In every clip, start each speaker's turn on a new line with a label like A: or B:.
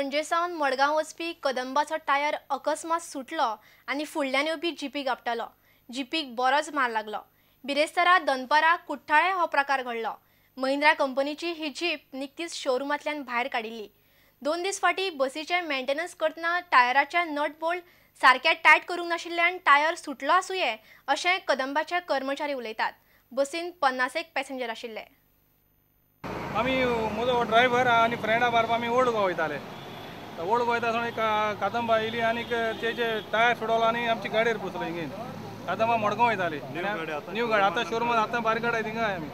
A: पणजेसावन मडगांव वचपी कदंबाचो टायर अकस्मात सुटलो आनी फुडल्यान येवपी जीपीक आपटलो। जीपीक बरोच मार लागलो। बिरेस्तारा दनपारा कुठ्ठाळे हो प्रकार घडलो। महिंद्रा कंपनीची ही जीप निकतीच शोरूमांतल्यान भायर काडिल्ली। 2 दीस फाटीं बसीचे मेंटेनन्स करतना टायराचे नट बोल्ट सारके टायट करूंक नाशिल्ल्यान टायर सुटलो आसुये अशें कदंबाचे कर्मचारी उलयतात। बसीन 50 पॅसेंजर आशिल्ले।
B: आमी म्हजो ड्रायव्हर आनी फ्रेंडा बारबा आमी ओल्ड गोवा वयताले। ओल्ड गोवा वयता एक कादंबा आयली आनी तेजे टायर सुडलो आनी आमची गाडयेर बसलो हिंगेन। कादंबा मडगांव वयताली न्यू गाडी आतां शोरूमात आतां बारीक गाडी थिंगा आमी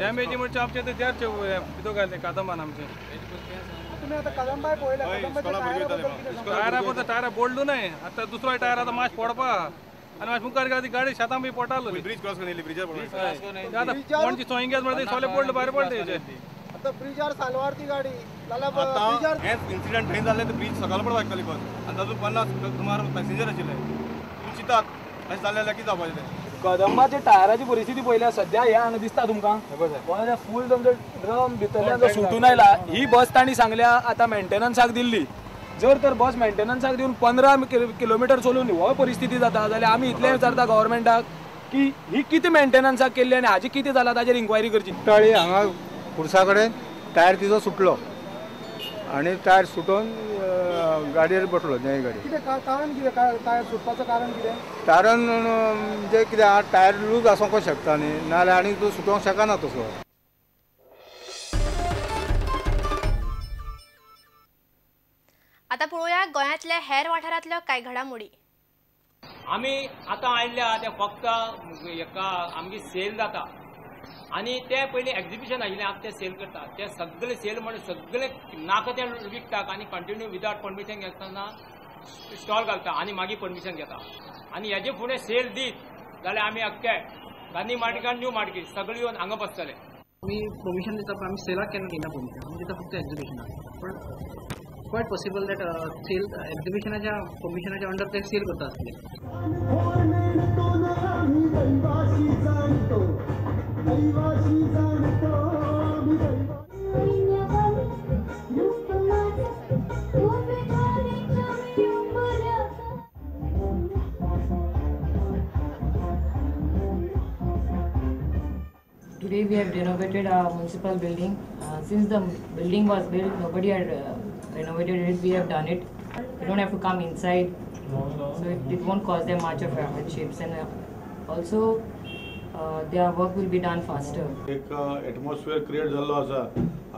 B: डॅमेज म्हणजे आमचे ते देरचे भितर घालते कादंबान आमचे टायरा बद्दल टायरा बोल्डू न्हय आतां दुसरो टायर आतां मातशें पडपा आनी मातशें मुखार गेला ती गाडी शेतां बी पडटालो ब्रिज क्रॉस करून ब्रिजार आतां पणजी सोयंगेज म्हणटा सोले बोल्ड भायर पडले हेजे
C: आतां ब्रिजार सालवार ती गाडी जाल्यार
D: हेच इन्सिडंट थंय जाल्ले ते ब्रिज सकाळ पडपाक लागताली बस आनी तातूंत 50 सुमार पॅसेंजर आशिल्ले तुमी चिंतात अशें जाल्ले जाल्यार कितें जावपाचें तें
C: कदंबाची टायराची परिस्थिती पळयल्यार सद्या हे हांगा दिसता तुमकां गोंयाचे फूल तुमचो ड्रम भितरल्यान जो सुटून आयला ही बस तांणी सांगल्या आतां मेंटेनन्साक दिल्ली। जर तर बस मेंटेनन्साक दिवन 15 किलोमिटर चलून हो परिस्थिती जाता जाल्यार आमी इतलें विचारता गव्हर्मेंटाक की ही कितें मेंटेनन्साक केल्ली आनी हाजी कितें जालां ताचेर इन्क्वायरी करची।
E: कुट्टाळी हांगा खुर्सा कडेन टायर तिचो सुटलो आनी टायर सुटून गाडयेर बसलो नवी गाडी।
C: कारण कितें टायर सुटपाचें कारण कितें?
E: कारण म्हणजे कितें टायर लूज आसूंक शकता न्ही नाल्यार आनी तो सुटोवंक शकना तसो।
A: आता पळोवया गोंयांतल्या हेर वाठारांतल्यो कांय घडामोडी।
F: आमी आतां आयिल्ल्या ते फक्त हेका आमची सेल जाता आनी ते पयलीं एक्झिबिशन आशिल्लें आतां ते सेल करता ते सगळे सेल म्हणजे सगळे नाका ते विकतात आनी कंटिन्यू विदाउट परमिशन घेतना स्टॉल घालता आनी मागीर परमिशन घेता आनी हेजे फुडें सेल दीत जाल्यार आमी अख्खे गांधी मार्केट आनी न्यू मार्केट सगळे येवन हांगा बसतले।
G: आमी परमिशन दिता पण आमी सेलाक केन्ना दिना परमिशन आमी दिता फक्त एक्झिबिशनाक पण quite possible that sale exhibitionच्या परमिशनाच्या अंडर ते सेल करता
H: Today we have renovated our municipal building. Since the building was built, nobody had renovated it. We have done it. You don't have to come inside, so it won't cause them much of hardships. And also, their work will be done faster.
D: एक atmosphere create जाल्लो आसा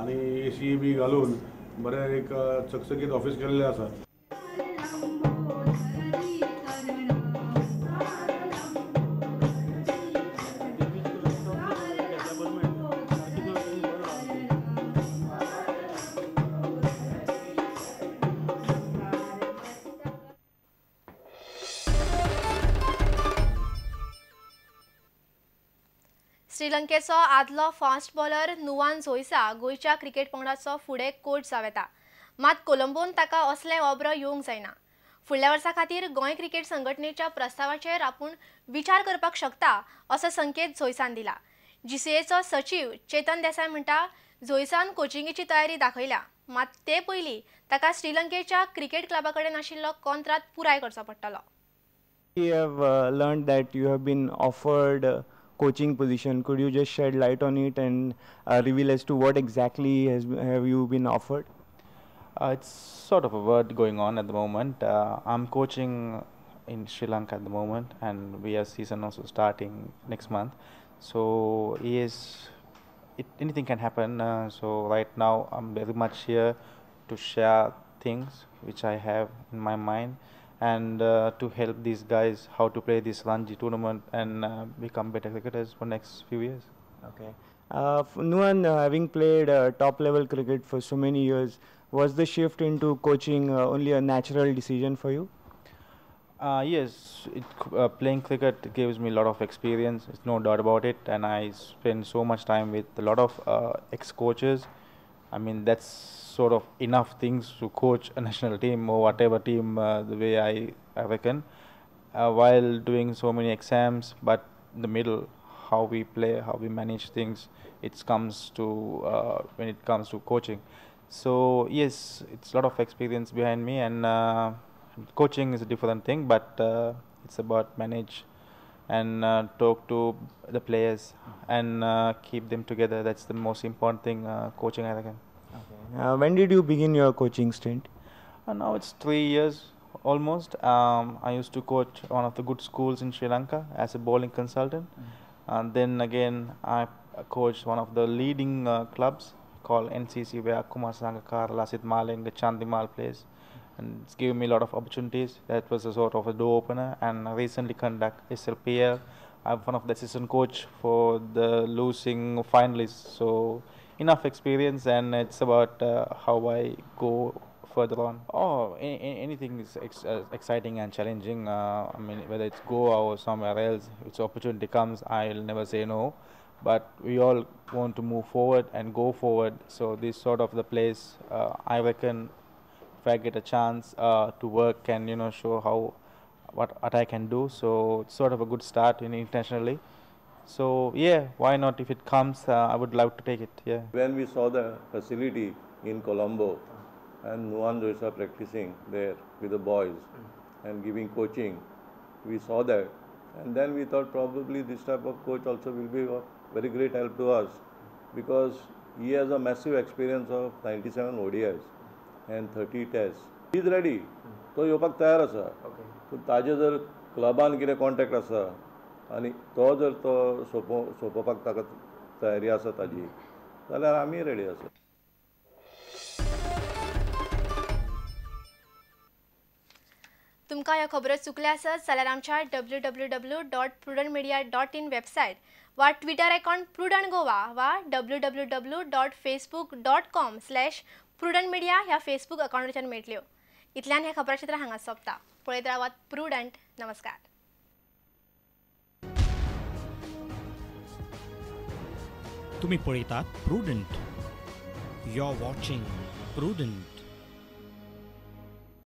D: आनी AC B घालून बरें एक चकचकीत office केल्लें आसा।
A: श्रीलंकेचो आदलो फास्ट बॉलर नुवान झोइसा गोंयच्या क्रिकेट पंगडाचो फुडें कोच जाव येता। मात कोलंबोन ताका असलें ओब्र येवंक जायना। फुडल्या वर्सा खातीर गोंय क्रिकेट संघटनेच्या प्रस्तावाचेर आपूण विचार करपाक शकता असो संकेत झोइसान दिला। GCAचो सचिव चेतन देसाय म्हणटा झोइसान कोचिंगेची तयारी दाखयल्या मात ते पयलीं ताका श्रीलंकेच्या क्रिकेट क्लबा कडेन आशिल्लो कॉन्ट्रॅक्ट पुराय करचो पडटलो।
I: We have learned that you have been offered coaching position. Could you just shed light on it and reveal as to what exactly have you been offered?
J: It's sort of a word going on at the moment. I'm coaching in Sri Lanka at the moment, and we have season also starting next month. So anything can happen. So right now I'm very much here to share things which I have in my mind, and to help these guys how to play this Ranji tournament and become better cricketers for next few years.
I: Okay. Nuwan, having played top level cricket for so many years, was the shift into coaching only a natural decision for you?
J: Yes, playing cricket gives me a lot of experience, it's no doubt about it, and I spend so much time with a lot of ex-coaches. I mean, that's sort of enough things to coach a national team or whatever team, the way I reckon, while doing so many exams. But in the middle, how we play, how we manage things, it comes to when it comes to coaching. So yes, it's a lot of experience behind me, and coaching is a different thing, but it's about manage and talk to the players and keep them together. That's the most important thing, coaching, I reckon.
I: When did you begin your coaching stint?
J: Now it's 3 years almost. I used to coach one of the good schools in Sri Lanka as a bowling consultant. And then again, I coached one of the leading clubs called NCC, where Kumar Sangakkara, Lasith Malinga, Chandimal plays. And it's given me a lot of opportunities. That was a sort of a door opener. And I recently conduct SLPL. I'm one of the assistant coach for the losing finalists. So enough experience, and it's about how I go further on. Oh, anything is exciting and challenging. I mean, whether it's Goa or somewhere else, if opportunity comes, I'll never say no. But we all want to move forward and go forward. So this sort of the place, I reckon, if I get a chance to work and show how what I can do. So it's sort of a good start internationally. So yeah, why not? If it comes, I would love to take it. Yeah.
K: When we saw the facility in Colombo and Nuwan Joysa practicing there with the boys and giving coaching, we saw that, and then we thought probably this type of coach also will be of very great help to us, because he has a massive experience of 97 ODIs and 30 tests. He is ready. तो येवपाक तयार आसा. पूण ताजे जर क्लबान कितें contact आसा आनी तो जर तो सोंपोवपाक ताका तयारी आसा ताजी, जाल्यार आमी रेडी आसा.
A: तुमकां ह्यो खबरो चुकल्या आसत जाल्यार आमच्या www.prudentmedia.in वेबसायट वा ट्विटर अकाउंट प्रुडंट गोवा वा www.facebook.com/prudentmedia ह्या फेसबूक अकाउंटाचेर मेळटल्यो. इतल्यान हे खबराक्षेत्र हांगा सोंपता. पळयत रावात प्रुडंट. नमस्कार.
L: तुम्ही पळयतात Prudent. You are watching prudent.